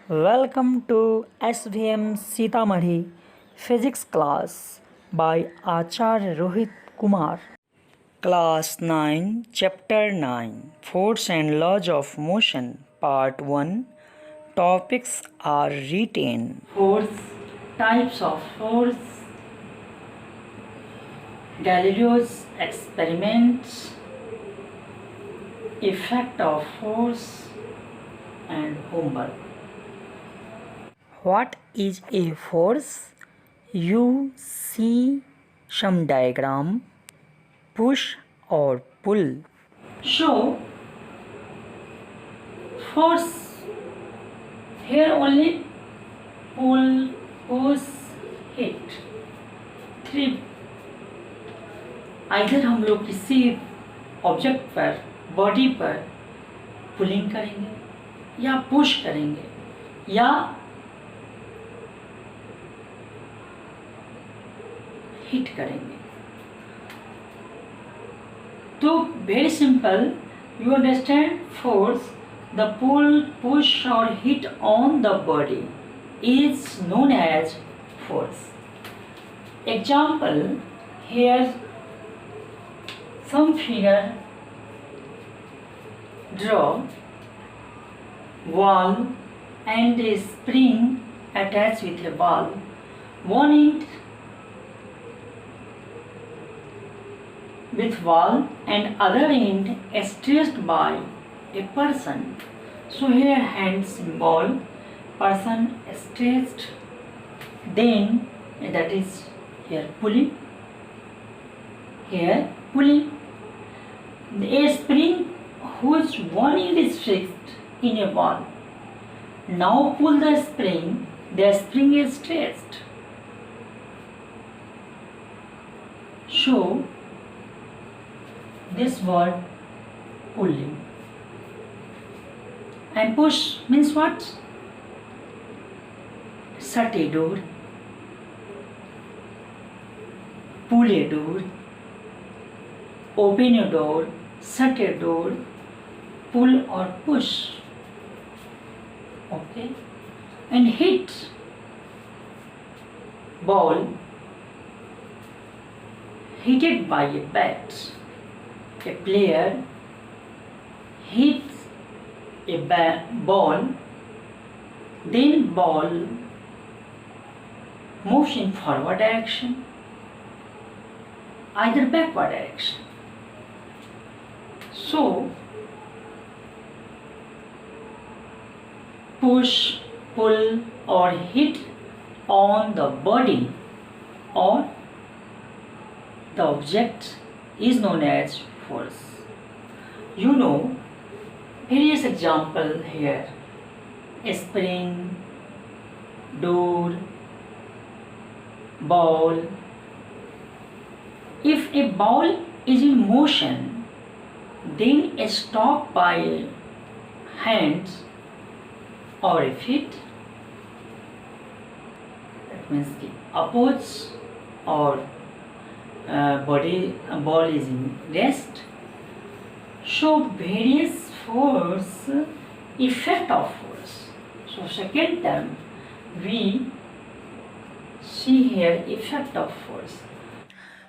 Welcome to SVM Sitamarhi Physics class by Acharya Rohit Kumar. Class 9, Chapter 9 Force and Laws of Motion, Part 1. Topics are written. Force, types of force, Galileo's experiments, effect of force, and homework. What is a force? You see some diagram, push or pull. So, force here only pull, push, hit. 3 इधर हम लोग किसी object पर, body पर pulling करेंगे या push करेंगे या हिट करेंगे. तो very simple, you understand force, the pull, push or hit on the body is known as force. Example, here some figure, draw wall and a spring attached with a ball. One end with wall and other end stretched by a person. So here hand symbol, person stretched, then that is here pulling, here pulling. A spring whose one end is fixed in a wall. Now pull the spring is stretched. So this word pulling. And push means what? Shut a door, pull a door, open a door, shut a door, pull or push. Okay. And hit, ball hit by a bat. A player hits a ball, then ball moves in forward direction, either backward direction. So, push, pull or hit on the body or the object is known as force. You know various example here: a spring, door, ball. If a ball is in motion, then a stop by hands or a feet, that means the oppose or ball is in rest. So various force, effect of force. So second term we see here effect of force.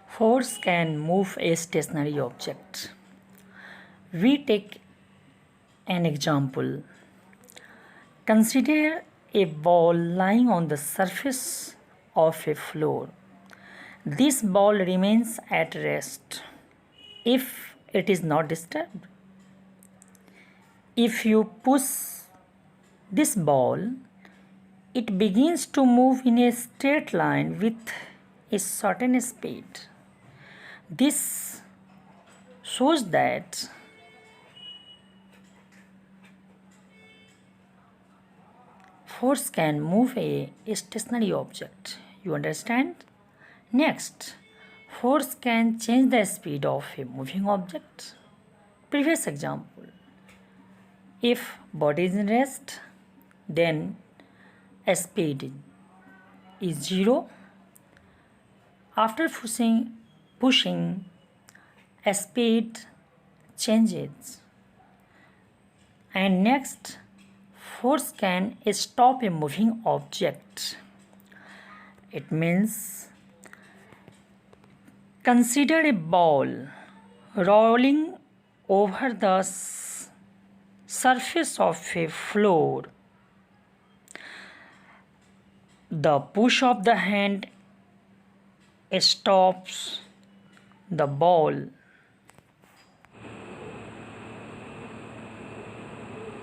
Force can move a stationary object. We take an example. Consider a ball lying on the surface of a floor. This ball remains at rest if it is not disturbed. If you push this ball, it begins to move in a straight line with a certain speed. This shows that force can move a stationary object. You understand? Next, force can change the speed of a moving object. Previous example, if body is in rest, then a speed is 0. After pushing, a speed changes. And next, force can stop a moving object. It means consider a ball rolling over the surface of a floor. The push of the hand stops the ball.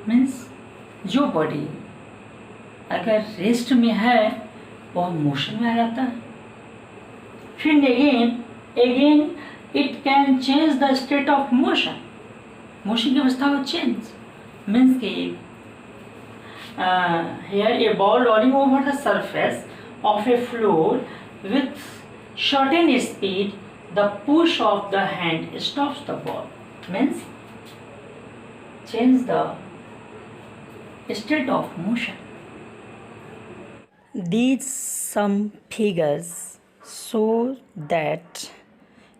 Means जो body अगर rest में है वह motion में आ जाता है, फिर again it can change the state of motion. Motion की अवस्था को चेंज मीन्स कि here a ball rolling over the surface of a floor with certain speed, the push of the hand stops the ball. Means change the state of motion. These some figures show that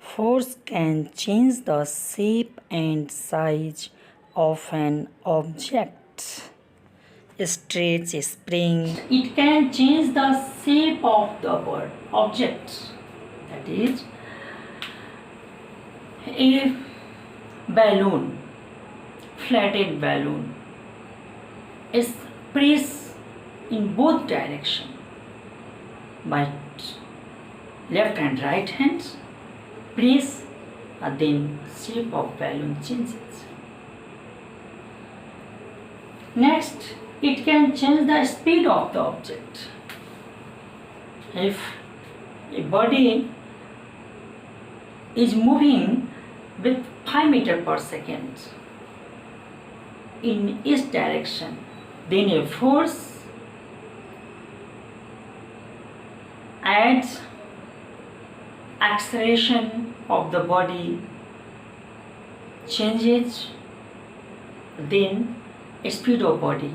force can change the shape and size of an object. Stretch, spring, it can change the shape of the object. That is, a balloon, flattened balloon, is pressed in both directions by left and right hands. Press, and then shape of balloon changes. Next, it can change the speed of the object. If a body is moving with 5 meters per second in each direction, then a force adds acceleration of the body changes, then speed of body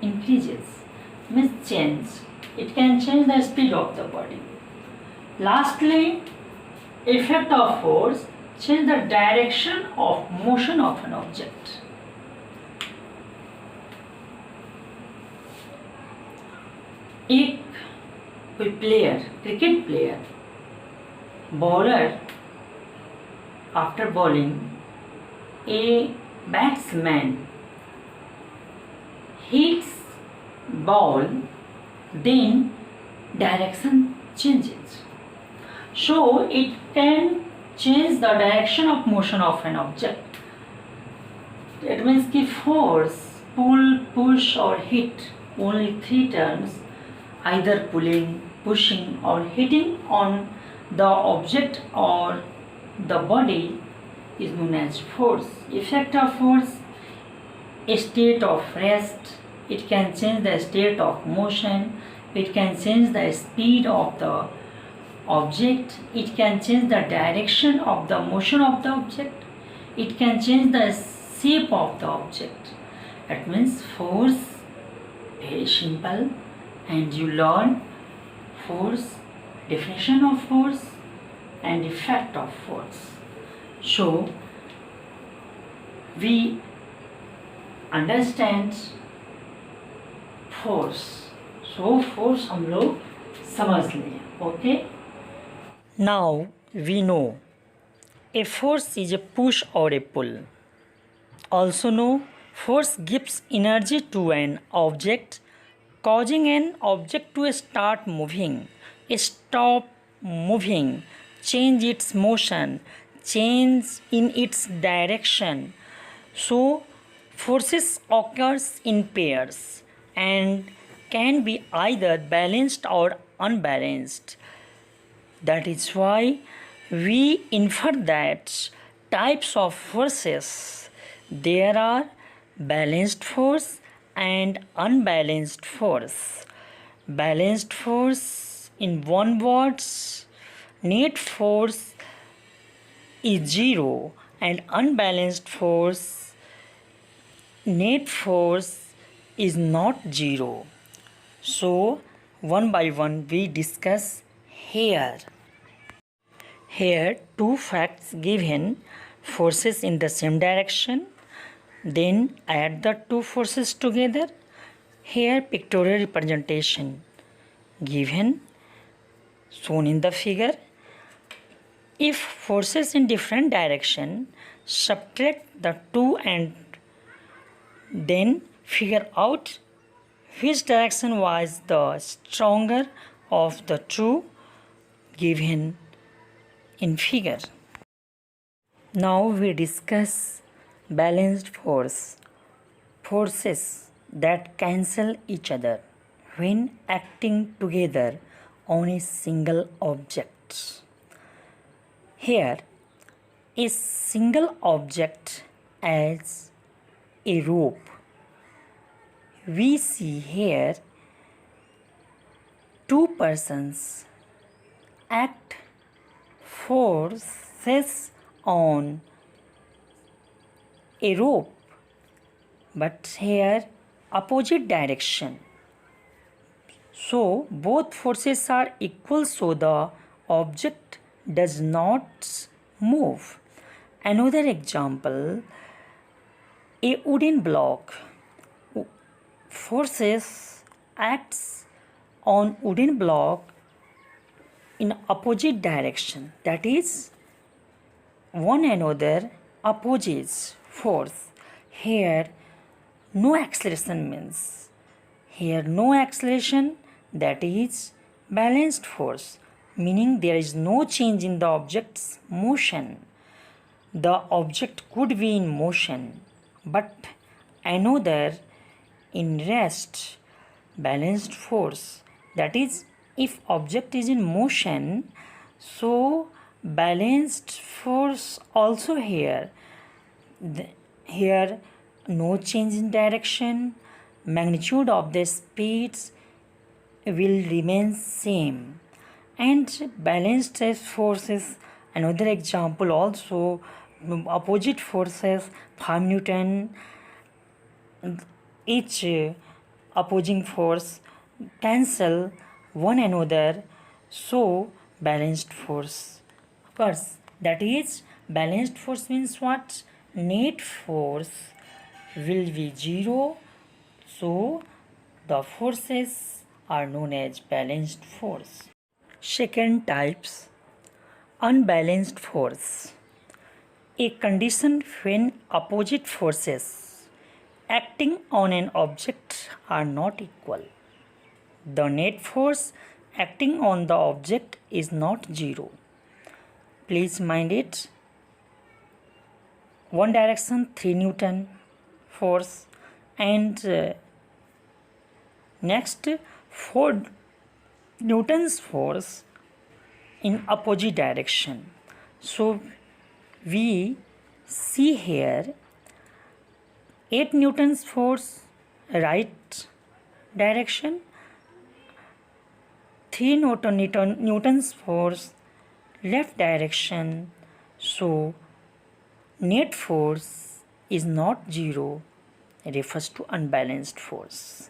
increases, means change. It can change the speed of the body. Lastly, effect of force change the direction of motion of an object. एक कोई player, cricket player, bowler after bowling a batsman hits ball, then direction changes. So it can change the direction of motion of an object. It means कि force, pull, push or hit, only 3 terms, either pulling, pushing or hitting on the object or the body is known as force. Effect of force, a state of rest, it can change the state of motion, it can change the speed of the object, it can change the direction of the motion of the object, it can change the shape of the object. That means force, very simple, and you learn force, definition of force and effect of force. So we understand force. So force हम लोग समझ लें. Okay, now we know a force is a push or a pull. Also know force gives energy to an object, causing an object to start moving, stop moving, change its motion, change in its direction. So forces occurs in pairs and can be either balanced or unbalanced. That is why we infer that types of forces. There are balanced force and unbalanced force. Balanced force, in one word, net force is 0, and unbalanced force, net force is not 0. So one by one we discuss here. Here two facts given: forces in the same direction. Then add the two forces together Here pictorial representation given shown in the figure. If forces in different direction, subtract the two and then figure out which direction was the stronger of the two given in figure. Now we discuss balanced forces that cancel each other when acting together on a single object. Here, a single object as a rope. We see here two persons act forces on a rope, but here opposite direction. So both forces are equal, so the object does not move. Another example, a wooden block. Forces acts on wooden block in opposite direction, that is one another opposes force. Here no acceleration means here no acceleration, that is balanced force, meaning there is no change in the object's motion. The object could be in motion but another in rest. Balanced force, that is if object is in motion, so balanced force also here. Here no change in direction, magnitude of the speeds will remain same, and balanced forces. Another example also, opposite forces 5 Newton, each opposing force cancel one another, so balanced force occurs. That is balanced force means what? Net force will be zero, so the forces are known as balanced force. Second types, unbalanced force. A condition when opposite forces acting on an object are not equal. The net force acting on the object is not zero. Please mind it. One direction 3 Newton force and next 4 Newton's force in opposite direction. So we see here 8 Newton's force right direction, 3 Newton's force left direction. So net force is not zero, refers to unbalanced force.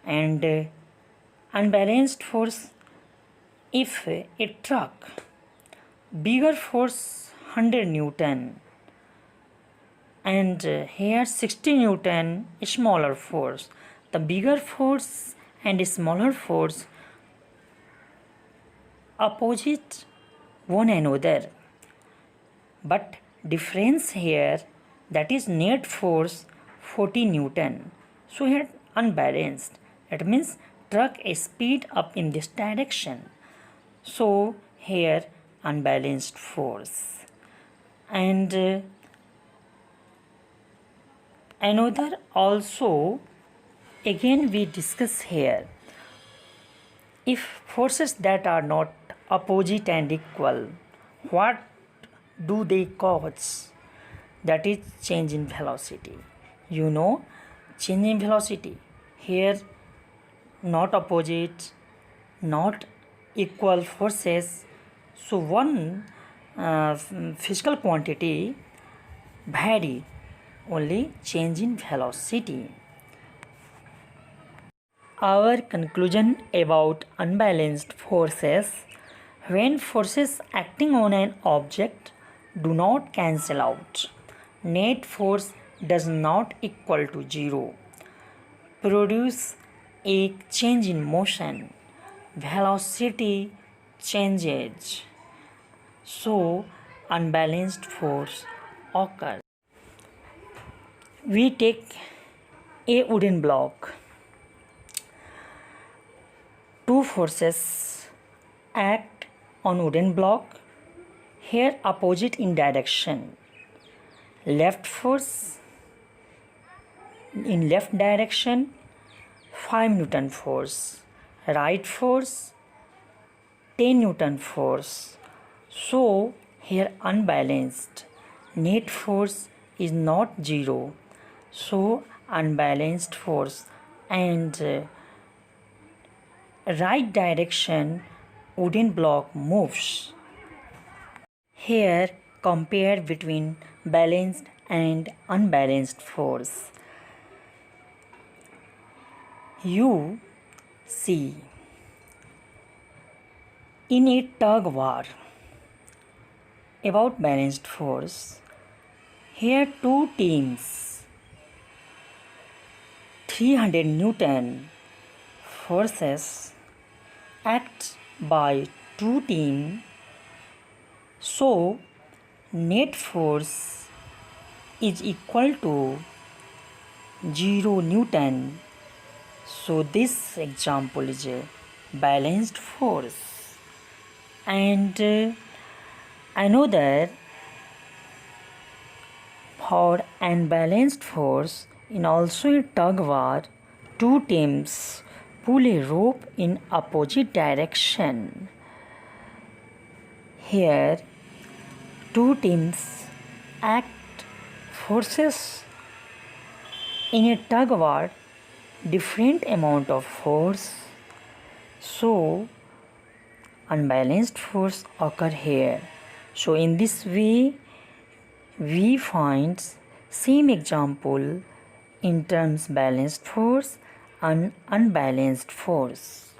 And unbalanced force, if a truck bigger force 100 Newton and here 60 Newton smaller force, the bigger force and smaller force opposite one another, but difference here, that is net force 40 Newton. So here unbalanced, that means truck speed up in this direction, so here unbalanced force. And another also, again we discuss here, if forces that are not opposite and equal, what do they cause? That is change in velocity. You know, change in velocity. Here not opposite, not equal forces. So one physical quantity vary, only change in velocity. Our conclusion about unbalanced forces: when forces acting on an object do not cancel out, net force does not equal to zero. produce a change in motion. Velocity changes, so unbalanced force occurs. We take a wooden block. Two forces act on wooden block, here opposite in direction. Left force in left direction 5 Newton force, right force 10 Newton force. So here unbalanced, net force is not zero, so unbalanced force, and right direction wooden block moves. Here compare between balanced and unbalanced force. You see, in a tug war about balanced force, here two teams 300 Newton forces act by two teams, so net force is equal to 0 Newton. So this example is a balanced force. And another for unbalanced force, in also a tug war, two teams pull a rope in opposite direction. Here two teams act forces in a tug war, different amount of force, so unbalanced force occur here. So in this way we find same example in terms balanced force and unbalanced force.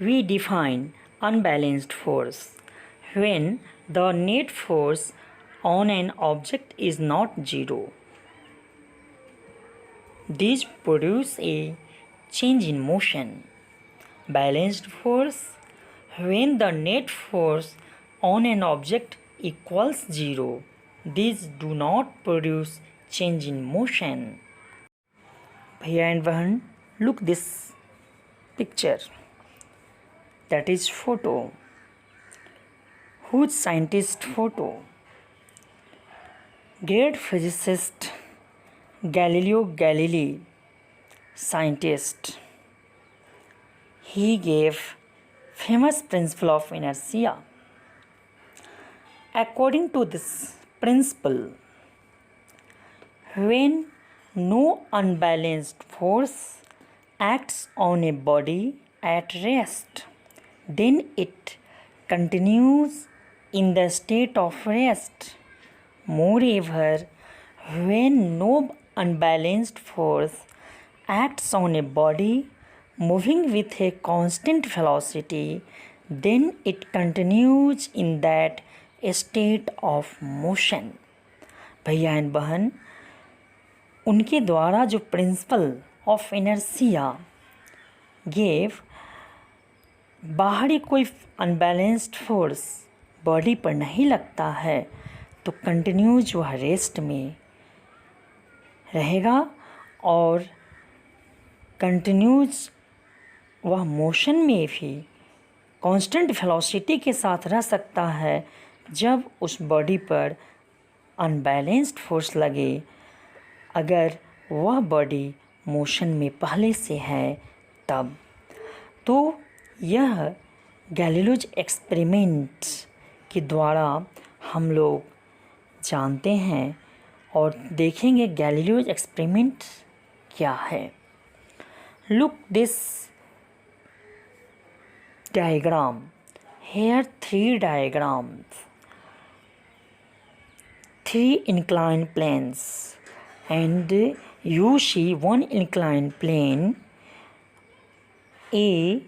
We define unbalanced force when the net force on an object is not zero. These produce a change in motion. Balanced force when the net force on an object equals zero. These do not produce change in motion. Bhaiya and Bahan, look this picture. That is photo. Whose scientist photo? Great physicist Galileo Galilei, scientist. He gave famous principle of inertia. According to this principle, when no unbalanced force acts on a body at rest, then it continues in the state of rest. Moreover, when no unbalanced force acts on a body moving with a constant velocity, then it continues in that state of motion. भैया and बहन, उनके द्वारा जो principle of inertia gave, बाहरी कोई unbalanced force body पर नहीं लगता है तो कंटिन्यूज वह रेस्ट में रहेगा और कंटिन्यूज वह मोशन में भी कांस्टेंट वेलोसिटी के साथ रह सकता है जब उस बॉडी पर अनबैलेंस्ड फोर्स लगे, अगर वह बॉडी मोशन में पहले से है तब। तो यह गैलीलियोज एक्सपेरिमेंट के द्वारा हम लोग जानते हैं और देखेंगे गैलीलियोज एक्सपेरिमेंट क्या है। Look this diagram, here 3 diagrams, 3 inclined planes, and you see one inclined plane, a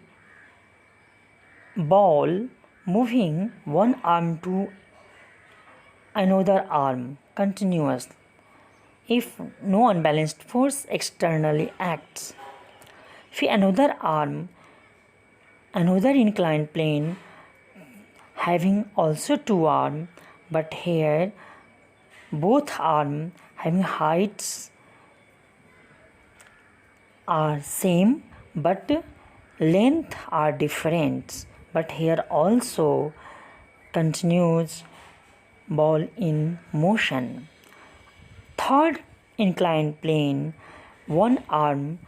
ball moving one arm to another arm continuous. if no unbalanced force externally acts. If another inclined plane having also two arms, but here both arms having heights are same but length are different, but here also continues ball in motion. Third inclined plane, one arm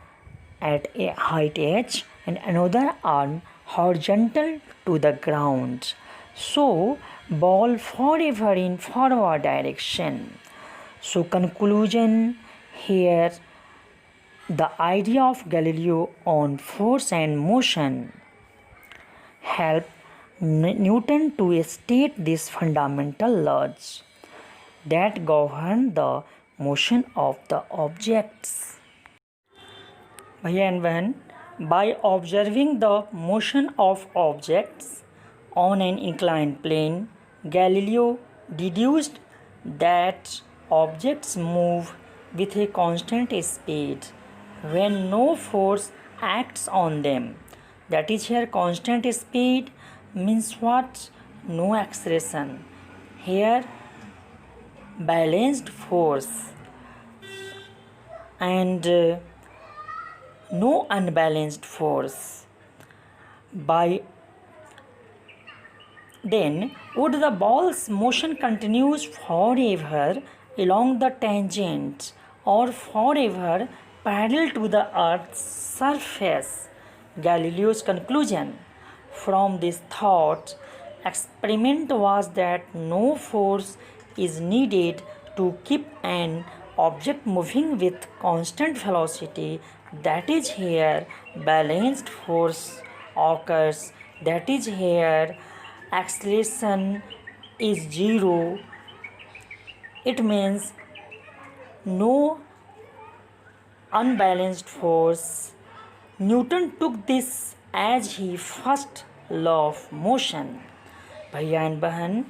at a height h and another arm horizontal to the ground, so ball forever in forward direction. So conclusion here, the idea of Galileo on force and motion helped Newton to state these fundamental laws that govern the motion of the objects. Bhaiya and Bahan, by observing the motion of objects on an inclined plane, Galileo deduced that objects move with a constant speed when no force acts on them. That is, here constant speed means what? No acceleration. Here balanced force and no unbalanced force. By then, would the ball's motion continues forever along the tangent or forever parallel to the Earth's surface? Galileo's conclusion from this thought experiment was that no force is needed to keep an object moving with constant velocity. That is, here balanced force occurs. That is, here acceleration is zero. It means no unbalanced force. Newton took this as his first law of motion. भैया and बहन,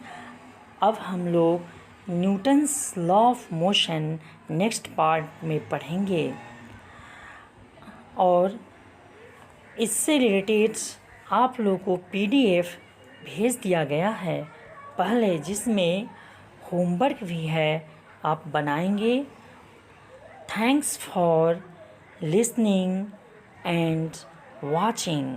अब हम लोग Newton's law of motion next part में पढ़ेंगे और इससे related आप लोगों को पीडीएफ भेज दिया गया है पहले, जिसमें होमवर्क भी है, आप बनाएंगे. Thanks for listening and watching.